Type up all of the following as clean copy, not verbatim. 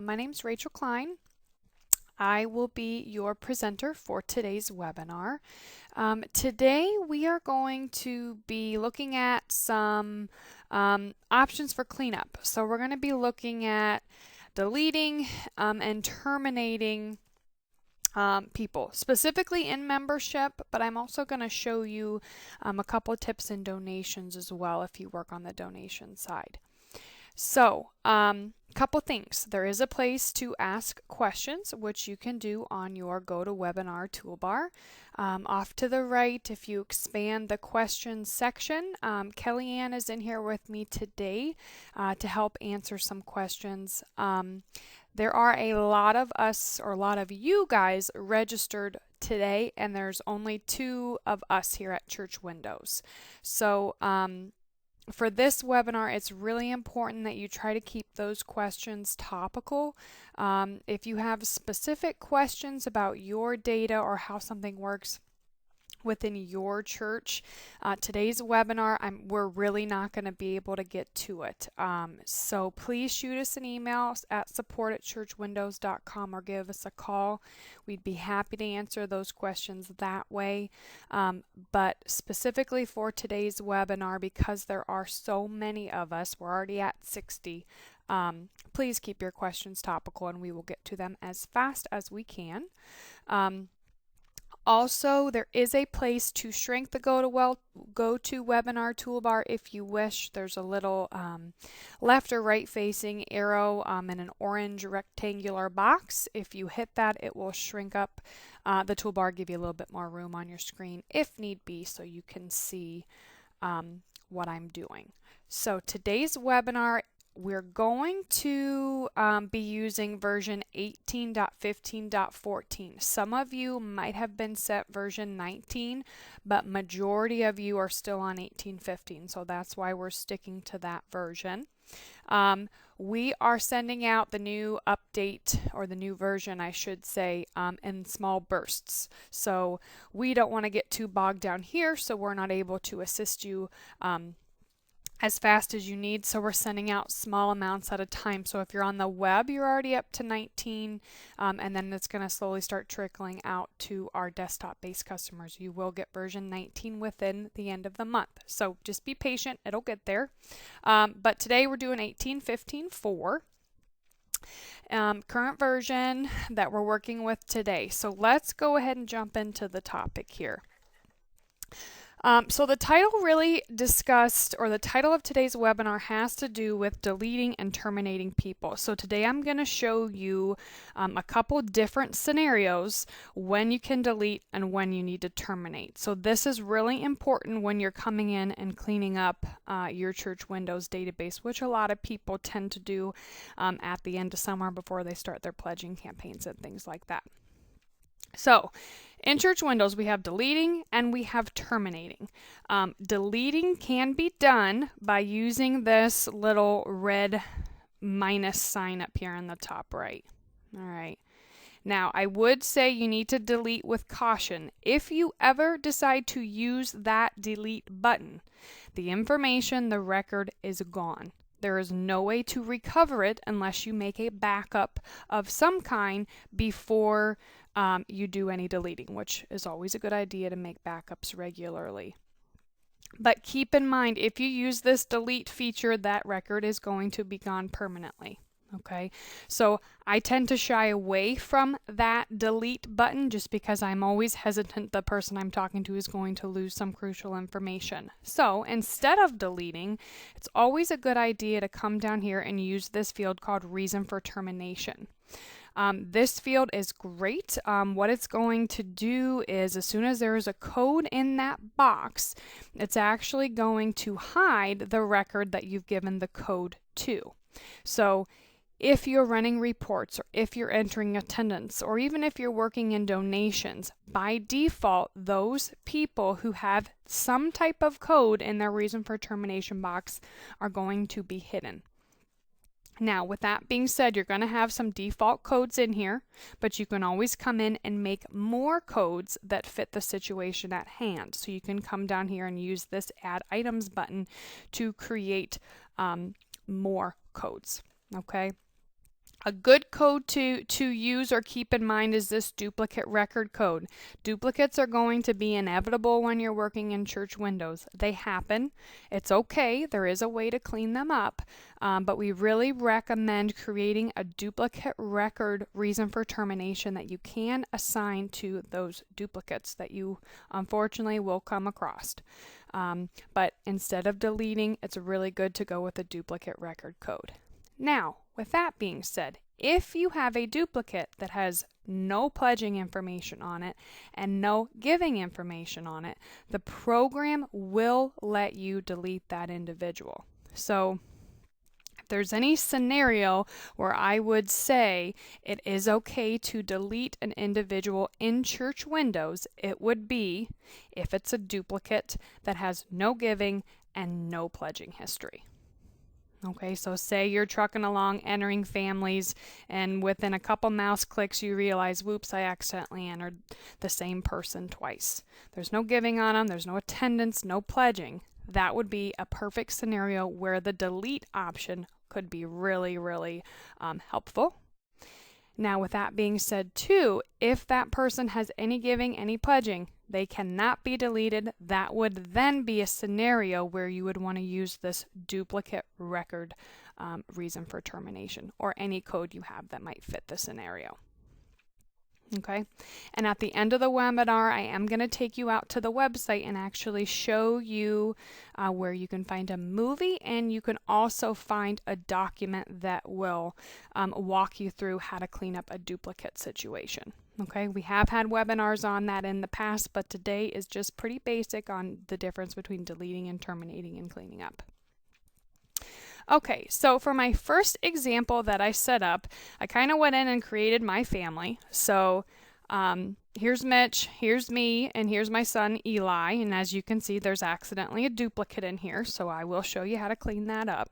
My name's Rachel Klein. I will be your presenter for today's webinar. Today we are going to be looking at some options for cleanup. So we're going to be looking at deleting and terminating people, specifically in membership, but I'm also going to show you a couple of tips in donations as well if you work on the donation side. So, couple things. There is a place to ask questions, which you can do on your GoToWebinar toolbar. Off to the right, if you expand the questions section, Kellyanne is in here with me today to help answer some questions. There are a lot of us, or a lot of you guys, registered today, and there's only 2 of us here at Church Windows. So, for this webinar, it's really important that you try to keep those questions topical. If you have specific questions about your data or how something works within your church, today's webinar, we're really not going to be able to get to it. So please shoot us an email at support@churchwindows.com or give us a call. We'd be happy to answer those questions that way. But specifically for today's webinar, because there are so many of us, we're already at 60, please keep your questions topical and we will get to them as fast as we can. Also, there is a place to shrink the GoToWebinar toolbar if you wish. There's a little left or right facing arrow in an orange rectangular box. If you hit that, it will shrink up the toolbar, give you a little bit more room on your screen if need be, so you can see what I'm doing. So today's webinar, we're going to be using version 18.15.14. Some of you might have been set version 19, but majority of you are still on 18.15, so that's why we're sticking to that version. We are sending out the new update, or the new version I should say, in small bursts. So we don't want to get too bogged down here, so we're not able to assist you as fast as you need, so we're sending out small amounts at a time. So if you're on the web, you're already up to 19, and then it's going to slowly start trickling out to our desktop-based customers. You will get version 19 within the end of the month, so just be patient, it'll get there. But today we're doing 18.15.4. Current version that we're working with today. So let's go ahead and jump into the topic here. So the title really discussed, or the title of today's webinar has to do with deleting and terminating people. So today I'm going to show you a couple different scenarios when you can delete and when you need to terminate. So this is really important when you're coming in and cleaning up your Church Windows database, which a lot of people tend to do at the end of summer before they start their pledging campaigns and things like that. So, in Church Windows, we have deleting and we have terminating. Deleting can be done by using this little red minus sign up here in the top right. All right. Now, I would say you need to delete with caution. If you ever decide to use that delete button, the information, the record is gone. There is no way to recover it unless you make a backup of some kind before you do any deleting, which is always a good idea to make backups regularly. But keep in mind, if you use this delete feature, that record is going to be gone permanently. Okay, so I tend to shy away from that delete button just because I'm always hesitant the person I'm talking to is going to lose some crucial information. So instead of deleting, it's always a good idea to come down here and use this field called reason for termination. This field is great. What it's going to do is, as soon as there is a code in that box, it's actually going to hide the record that you've given the code to. So if you're running reports, or if you're entering attendance, or even if you're working in donations, by default, those people who have some type of code in their reason for termination box are going to be hidden. Now, with that being said, you're going to have some default codes in here, but you can always come in and make more codes that fit the situation at hand. So you can come down here and use this Add Items button to create more codes. Okay. A good code to use or keep in mind is this duplicate record code. Duplicates are going to be inevitable when you're working in church windows. They happen. It's okay. There is a way to clean them up, but we really recommend creating a duplicate record reason for termination that you can assign to those duplicates that you unfortunately will come across. But instead of deleting, it's really good to go with a duplicate record code. Now, with that being said, if you have a duplicate that has no pledging information on it and no giving information on it, the program will let you delete that individual. So if there's any scenario where I would say it is okay to delete an individual in church windows, it would be if it's a duplicate that has no giving and no pledging history. Okay, so say you're trucking along, entering families, and within a couple mouse clicks you realize, whoops, I accidentally entered the same person twice. There's no giving on them, there's no attendance, no pledging. That would be a perfect scenario where the delete option could be really, really helpful. Now, with that being said too, if that person has any giving, any pledging, they cannot be deleted. That would then be a scenario where you would want to use this duplicate record reason for termination, or any code you have that might fit the scenario. Okay, and at the end of the webinar, I am going to take you out to the website and actually show you where you can find a movie, and you can also find a document that will walk you through how to clean up a duplicate situation. Okay, we have had webinars on that in the past, but today is just pretty basic on the difference between deleting and terminating and cleaning up. Okay, so for my first example that I set up, I kind of went in and created my family. So here's Mitch, here's me, and here's my son Eli. And as you can see, there's accidentally a duplicate in here, so I will show you how to clean that up.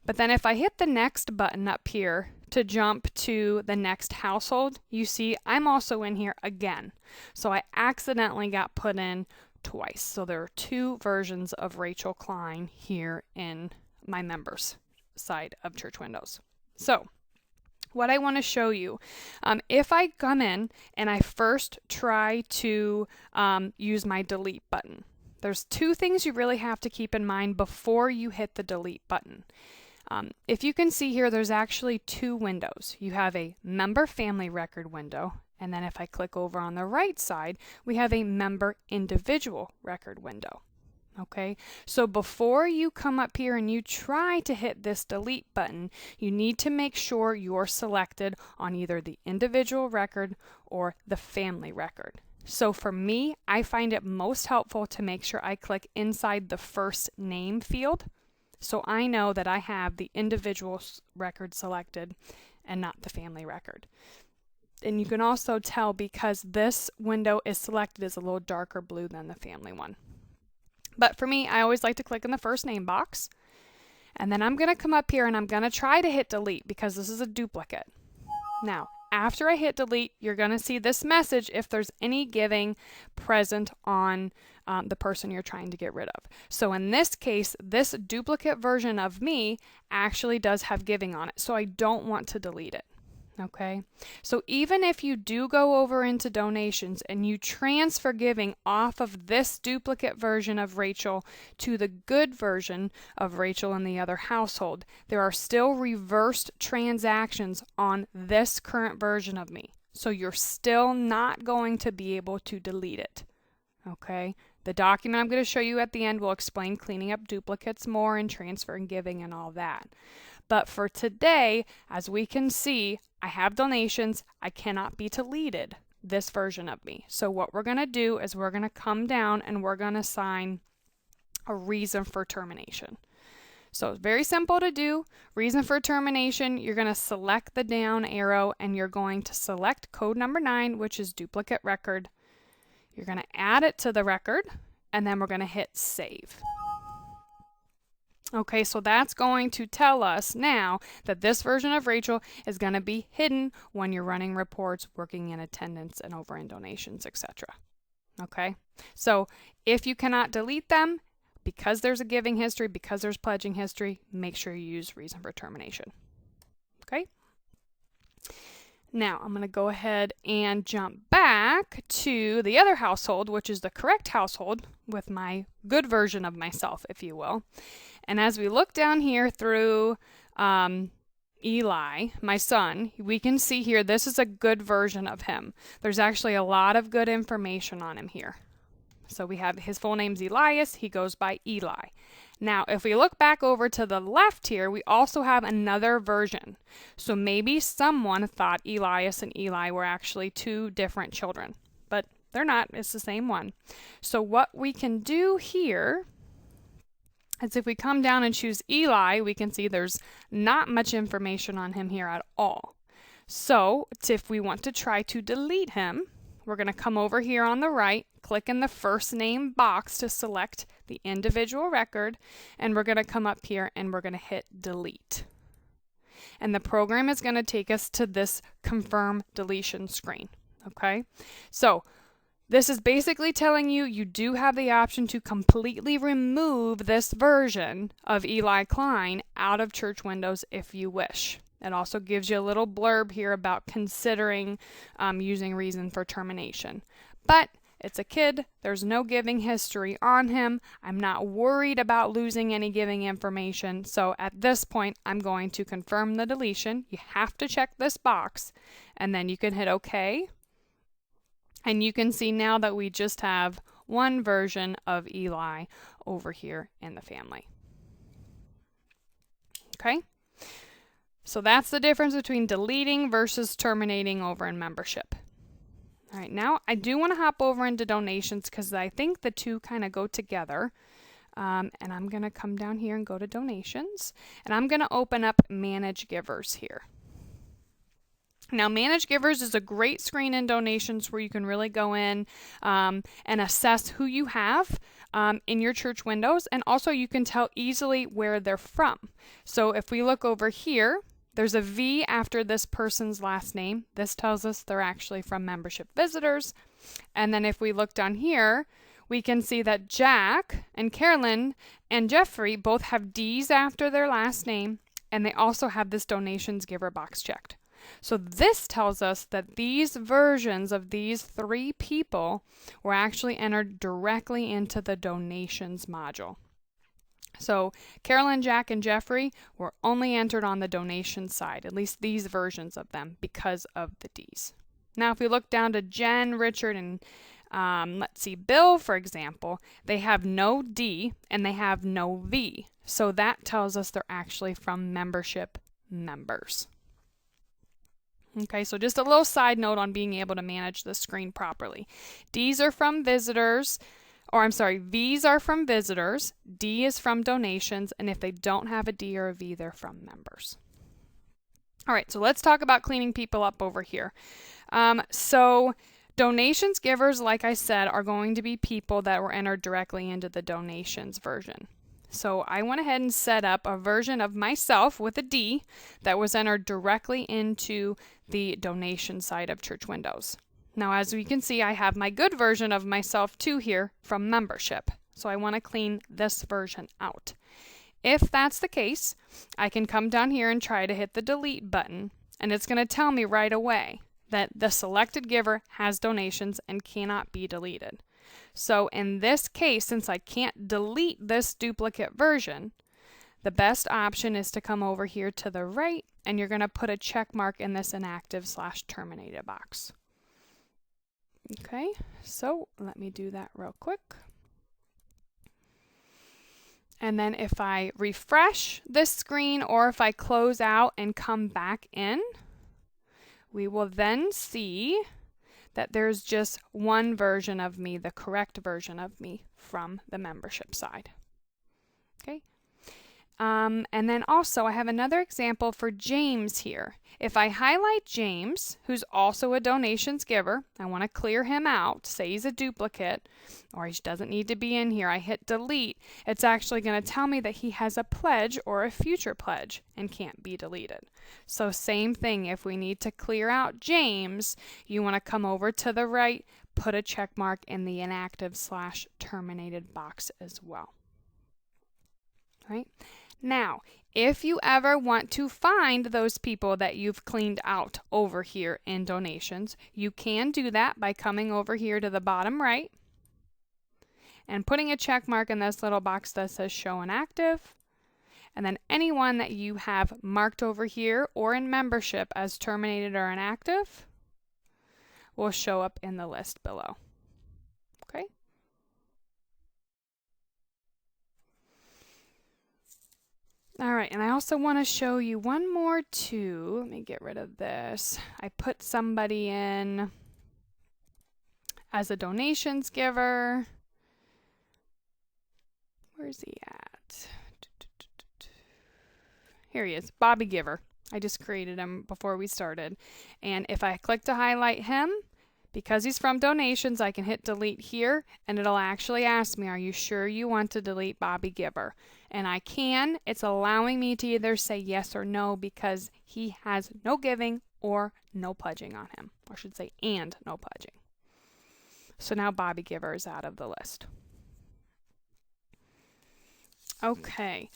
But then if I hit the next button up here to jump to the next household, you see I'm also in here again. So I accidentally got put in twice. So there are two versions of Rachel Klein here in my members side of Church Windows. So what I want to show you, if I come in and I first try to use my delete button, there's two things you really have to keep in mind before you hit the delete button. If you can see here, there's actually two windows. You have a member family record window, and then if I click over on the right side, we have a member individual record window. Okay, so before you come up here and you try to hit this delete button, you need to make sure you're selected on either the individual record or the family record. So for me, I find it most helpful to make sure I click inside the first name field, so I know that I have the individual record selected and not the family record. And you can also tell because this window is selected is a little darker blue than the family one. But for me, I always like to click in the first name box. And then I'm going to come up here and I'm going to try to hit delete because this is a duplicate. Now, after I hit delete, you're going to see this message if there's any giving present on the person you're trying to get rid of. So in this case, this duplicate version of me actually does have giving on it. So I don't want to delete it. Okay, so even if you do go over into donations and you transfer giving off of this duplicate version of Rachel to the good version of Rachel in the other household, there are still reversed transactions on this current version of me. So you're still not going to be able to delete it. Okay, the document I'm going to show you at the end will explain cleaning up duplicates more and transferring giving and all that. But for today, as we can see, I have donations. I cannot be deleted, this version of me. So what we're going to do is we're going to come down and we're going to assign a reason for termination. So it's very simple to do. Reason for termination, you're going to select the down arrow and you're going to select code number 9, which is duplicate record. You're going to add it to the record and then we're going to hit save. Okay, so that's going to tell us now that this version of Rachel is going to be hidden when you're running reports, working in attendance, and over in donations, etc. Okay, so if you cannot delete them, because there's a giving history, because there's pledging history, make sure you use reason for termination. Okay. Now I'm going to go ahead and jump back to the other household, which is the correct household with my good version of myself, if you will. And as we look down here through Eli, my son, we can see here this is a good version of him. There's actually a lot of good information on him here. So we have his full name's Elias. He goes by Eli. Now, if we look back over to the left here, we also have another version. So maybe someone thought Elias and Eli were actually two different children, but they're not. It's the same one. So what we can do here is if we come down and choose Eli, we can see there's not much information on him here at all. So if we want to try to delete him, we're going to come over here on the right, click in the first name box to select the individual record, and we're going to come up here and we're going to hit delete. And the program is going to take us to this confirm deletion screen. Okay, so this is basically telling you you do have the option to completely remove this version of Eli Klein out of church windows if you wish. It also gives you a little blurb here about considering using reason for termination. But it's a kid. There's no giving history on him. I'm not worried about losing any giving information. So at this point, I'm going to confirm the deletion. You have to check this box, and then you can hit OK. And you can see now that we just have one version of Eli over here in the family. Okay? So that's the difference between deleting versus terminating over in membership. All right, now I do want to hop over into donations because I think the two kind of go together. And I'm going to come down here and go to donations. And I'm going to open up Manage Givers here. Now, Manage Givers is a great screen in donations where you can really go in and assess who you have in your church windows. And also you can tell easily where they're from. So if we look over here, there's a V after this person's last name. This tells us they're actually from membership visitors. And then if we look down here, we can see that Jack and Carolyn and Jeffrey both have D's after their last name, and they also have this donations giver box checked. So this tells us that these versions of these three people were actually entered directly into the donations module. So Carolyn, Jack, and Jeffrey were only entered on the donation side, at least these versions of them, because of the D's. Now if we look down to Jen, Richard, and let's see, Bill, for example, they have no D and they have no V. So that tells us they're actually from membership members. Okay, so just a little side note on being able to manage the screen properly. D's are from visitors. V's are from visitors, D is from donations, and if they don't have a D or a V, they're from members. All right, so let's talk about cleaning people up over here. So donations givers, like I said, are going to be people that were entered directly into the donations version. So I went ahead and set up a version of myself with a D that was entered directly into the donation side of church windows. Now, as we can see, I have my good version of myself too here from membership. So I want to clean this version out. If that's the case, I can come down here and try to hit the delete button, and it's going to tell me right away that the selected giver has donations and cannot be deleted. So in this case, since I can't delete this duplicate version, the best option is to come over here to the right, and you're going to put a check mark in this inactive/terminated box. Okay, so let me do that real quick. And then if I refresh this screen or if I close out and come back in, we will then see that there's just one version of me, the correct version of me from the membership side. Okay. And then also I have another example for James here. If I highlight James, who's also a donations giver, I want to clear him out, say he's a duplicate, or he doesn't need to be in here. I hit delete. It's actually going to tell me that he has a pledge or a future pledge and can't be deleted. So same thing, if we need to clear out James, you want to come over to the right, put a check mark in the inactive/terminated box as well. All right. Now, if you ever want to find those people that you've cleaned out over here in donations, you can do that by coming over here to the bottom right and putting a check mark in this little box that says show inactive. And then anyone that you have marked over here or in membership as terminated or inactive will show up in the list below. Okay? All right, and I also want to show you one more too. Let me get rid of this. I put somebody in as a donations giver. Where's he at? Here he is, Bobby Giver. I just created him before we started. And if I click to highlight him, because he's from donations, I can hit delete here, and it'll actually ask me, are you sure you want to delete Bobby Giver? And I can. It's allowing me to either say yes or no because he has no giving or no pledging on him. Or I should say, and no pledging. So now Bobby Giver is out of the list. Okay.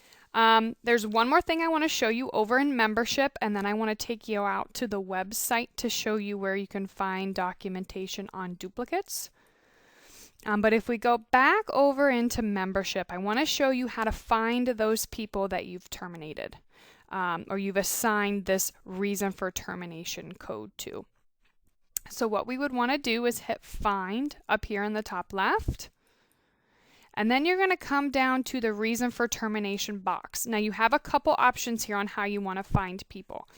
There's one more thing I want to show you over in membership, and then I want to take you out to the website to show you where you can find documentation on duplicates. But if we go back over into membership, I want to show you how to find those people that you've terminated or you've assigned this reason for termination code to. So what we would want to do is hit find up here in the top left. And then you're going to come down to the reason for termination box. Now you have a couple options here on how you want to find people.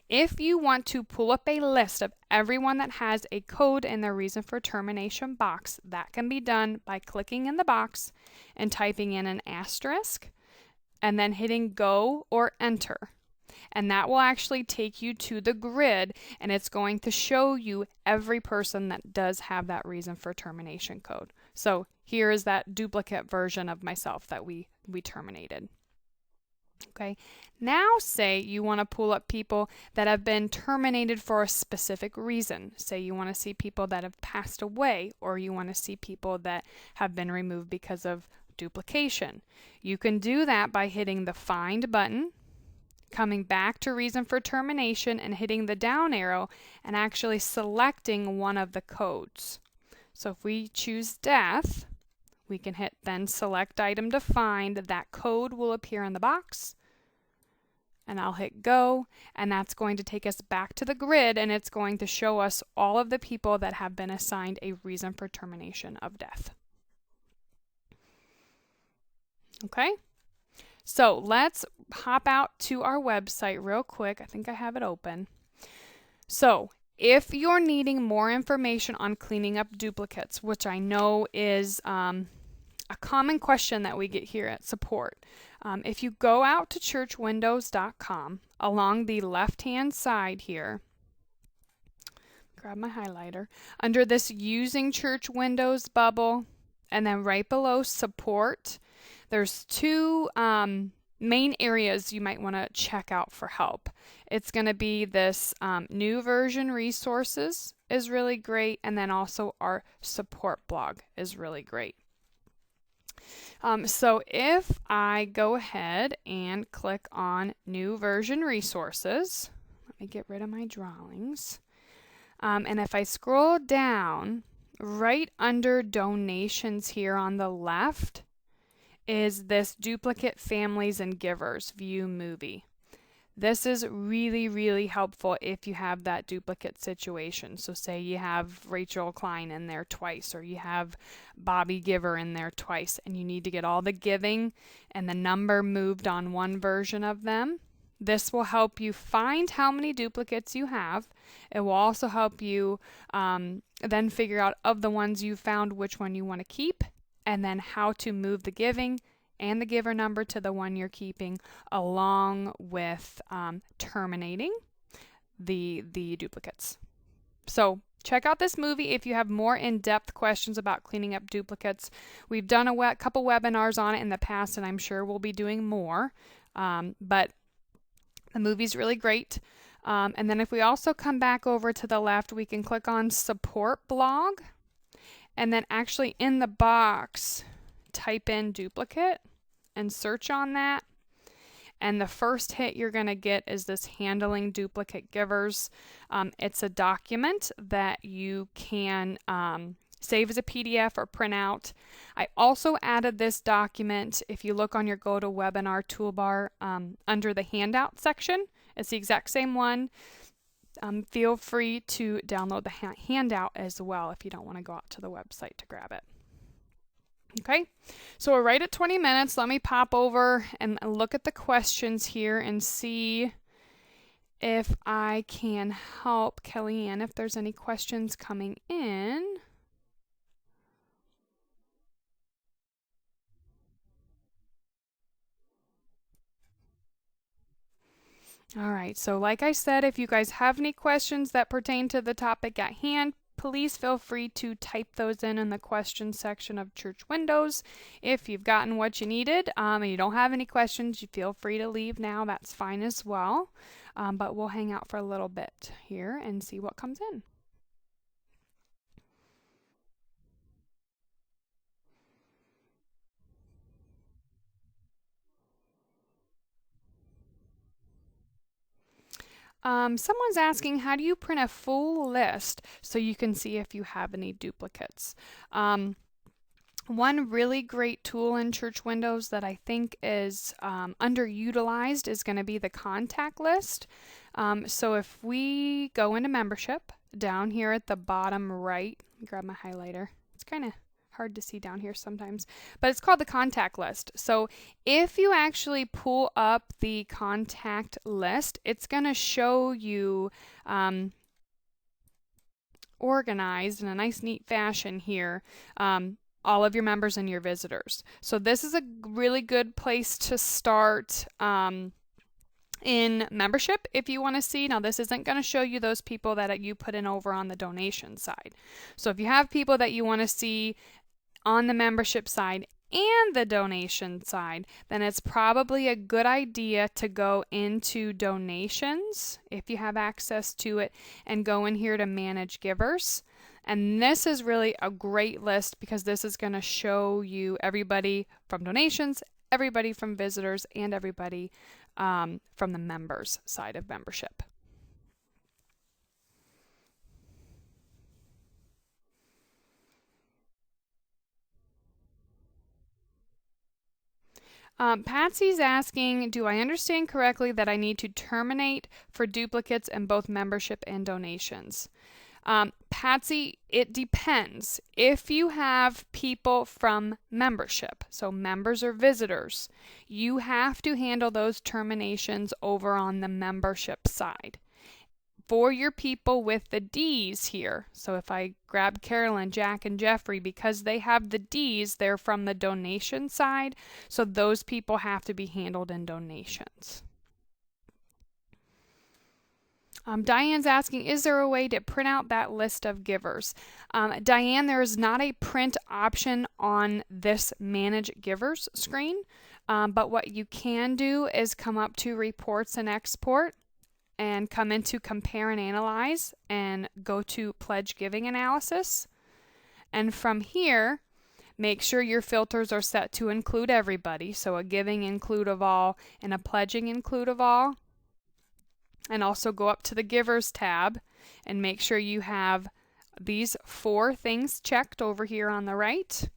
If you want to pull up a list of everyone that has a code in their reason for termination box, that can be done by clicking in the box and typing in an asterisk and then hitting go or enter. And that will actually take you to the grid, and it's going to show you every person that does have that reason for termination code. So here is that duplicate version of myself that we terminated. Okay, now say you want to pull up people that have been terminated for a specific reason. Say you want to see people that have passed away, or you want to see people that have been removed because of duplication. You can do that by hitting the find button, coming back to reason for termination and hitting the down arrow and actually selecting one of the codes. So if we choose death, we can hit then select item to find. That code will appear in the box. And I'll hit go, and that's going to take us back to the grid, and it's going to show us all of the people that have been assigned a reason for termination of death. Okay? So let's hop out to our website real quick. I think I have it open. So if you're needing more information on cleaning up duplicates, which I know is a common question that we get here at support, if you go out to churchwindows.com, along the left-hand side here, grab my highlighter, under this Using Church Windows bubble, and then right below Support, there's two main areas you might want to check out for help. It's going to be this New Version Resources is really great, and then also our support blog is really great. So if I go ahead and click on New Version Resources, let me get rid of my drawings, and if I scroll down, right under Donations here on the left is this Duplicate Families and Givers View Movie. This is really, really helpful if you have that duplicate situation. So say you have Rachel Klein in there twice, or you have Bobby Giver in there twice, and you need to get all the giving and the number moved on one version of them. This will help you find how many duplicates you have. It will also help you then figure out of the ones you found which one you want to keep, and then how to move the giving and the giver number to the one you're keeping, along with terminating the duplicates. So check out this movie if you have more in-depth questions about cleaning up duplicates. We've done a couple webinars on it in the past, and I'm sure we'll be doing more. But the movie's really great. And then if we also come back over to the left, we can click on Support Blog, and then actually in the box type in duplicate and search on that. And the first hit you're going to get is this handling duplicate givers. It's a document that you can save as a PDF or print out. I also added this document, if you look on your GoToWebinar toolbar under the handout section. It's the exact same one. Feel free to download the handout as well if you don't want to go out to the website to grab it. Okay, so we're right at 20 minutes. Let me pop over and look at the questions here and see if I can help Kellyanne if there's any questions coming in. All right, so like I said, if you guys have any questions that pertain to the topic at hand, please feel free to type those in the question section of Church Windows. If you've gotten what you needed and you don't have any questions, you feel free to leave now. That's fine as well. But we'll hang out for a little bit here and see what comes in. Someone's asking, how do you print a full list so you can see if you have any duplicates? One really great tool in Church Windows that I think is underutilized is going to be the contact list. So if we go into membership, down here at the bottom right, grab my highlighter. It's kind of hard to see down here sometimes, but it's called the contact list. So if you actually pull up the contact list, it's going to show you organized in a nice neat fashion here all of your members and your visitors. So this is a really good place to start in membership if you want to see. Now this isn't going to show you those people that you put in over on the donation side. So if you have people that you want to see on the membership side and the donation side, then it's probably a good idea to go into donations if you have access to it and go in here to manage givers. And this is really a great list because this is going to show you everybody from donations, everybody from visitors, and everybody from the members side of membership. Patsy's asking, do I understand correctly that I need to terminate for duplicates in both membership and donations? Patsy, it depends. If you have people from membership, so members or visitors, you have to handle those terminations over on the membership side. For your people with the D's here, so if I grab Carolyn, Jack, and Jeffrey, because they have the D's, they're from the donation side, so those people have to be handled in donations. Diane's asking, is there a way to print out that list of givers? Diane, there is not a print option on this Manage Givers screen, but what you can do is come up to Reports and Export and come into Compare and Analyze and go to Pledge Giving Analysis. And from here, make sure your filters are set to include everybody, so a giving include of all and a pledging include of all. And also go up to the Givers tab and make sure you have these 4 things checked over here on the right.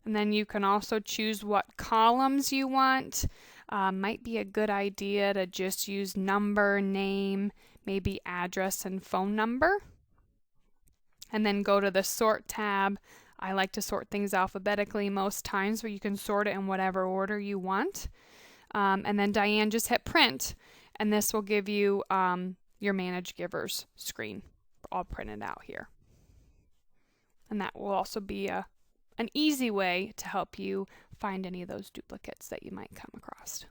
And then you can also choose what columns you want. Might be a good idea to just use number, name, maybe address and phone number. And then go to the Sort tab. I like to sort things alphabetically most times, but you can sort it in whatever order you want. And then Diane, just hit Print. And this will give you your Manage Givers screen all printed out here. And that will also be an easy way to help you find any of those duplicates that you might come across.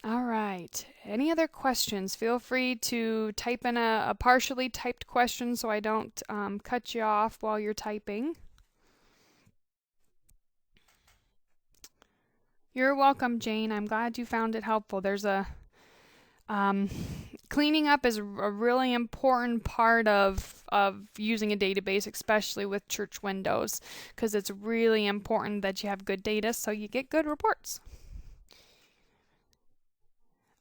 All right, any other questions? Feel free to type in a partially typed question so I don't cut you off while you're typing. You're welcome, Jane. I'm glad you found it helpful. There's a Cleaning up is a really important part of using a database, especially with church windows, because it's really important that you have good data so you get good reports.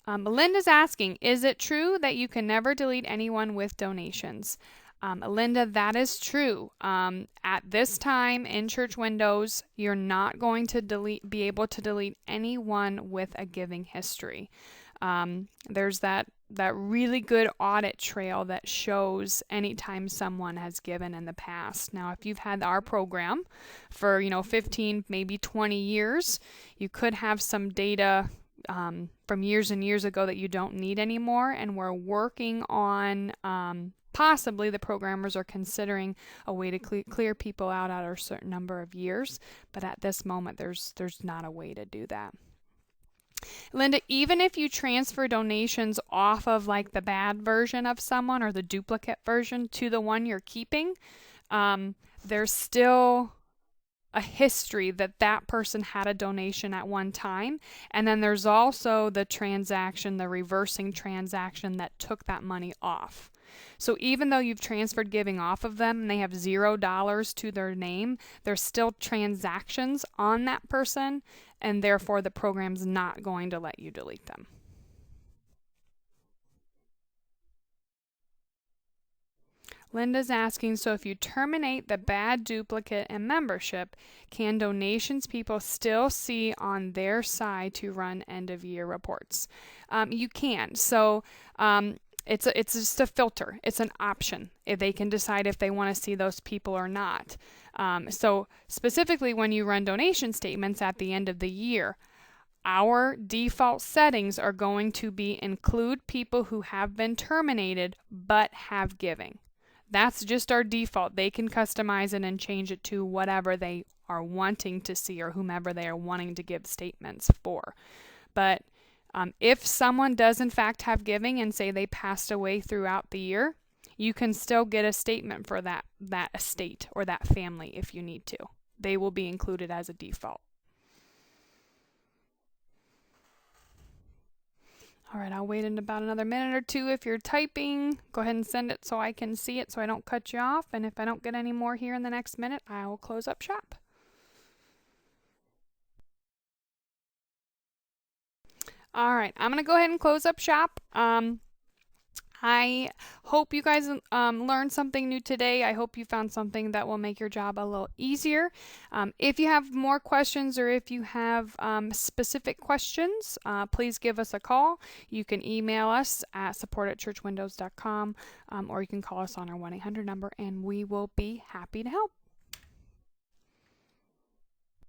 Linda's asking, is it true that you can never delete anyone with donations? Linda, that is true. At this time in church windows, you're not going to be able to delete anyone with a giving history. There's that really good audit trail that shows anytime someone has given in the past. Now, if you've had our program for 15, maybe 20 years, you could have some data from years and years ago that you don't need anymore, and we're working on possibly the programmers are considering a way to clear people out at a certain number of years, but at this moment there's not a way to do that. Linda, even if you transfer donations off of like the bad version of someone or the duplicate version to the one you're keeping, there's still a history that that person had a donation at one time, and then there's also the transaction, the reversing transaction that took that money off. So even though you've transferred giving off of them and they have $0 to their name, there's still transactions on that person, and therefore the program's not going to let you delete them. Linda's asking, so if you terminate the bad duplicate and membership, can donations people still see on their side to run end-of-year reports? You can. So it's just a filter. It's an option. If they can decide if they want to see those people or not. So specifically when you run donation statements at the end of the year, our default settings are going to be include people who have been terminated but have giving. That's just our default. They can customize it and change it to whatever they are wanting to see or whomever they are wanting to give statements for. But if someone does in fact have giving and say they passed away throughout the year, you can still get a statement for that estate or that family if you need to. They will be included as a default. All right, I'll wait in about another minute or two. If you're typing, go ahead and send it so I can see it so I don't cut you off. And if I don't get any more here in the next minute, I will close up shop. All right, I'm going to go ahead and close up shop. I hope you guys learned something new today. I hope you found something that will make your job a little easier. If you have more questions or if you have specific questions, please give us a call. You can email us at support@churchwindows.com or you can call us on our 1-800 number and we will be happy to help.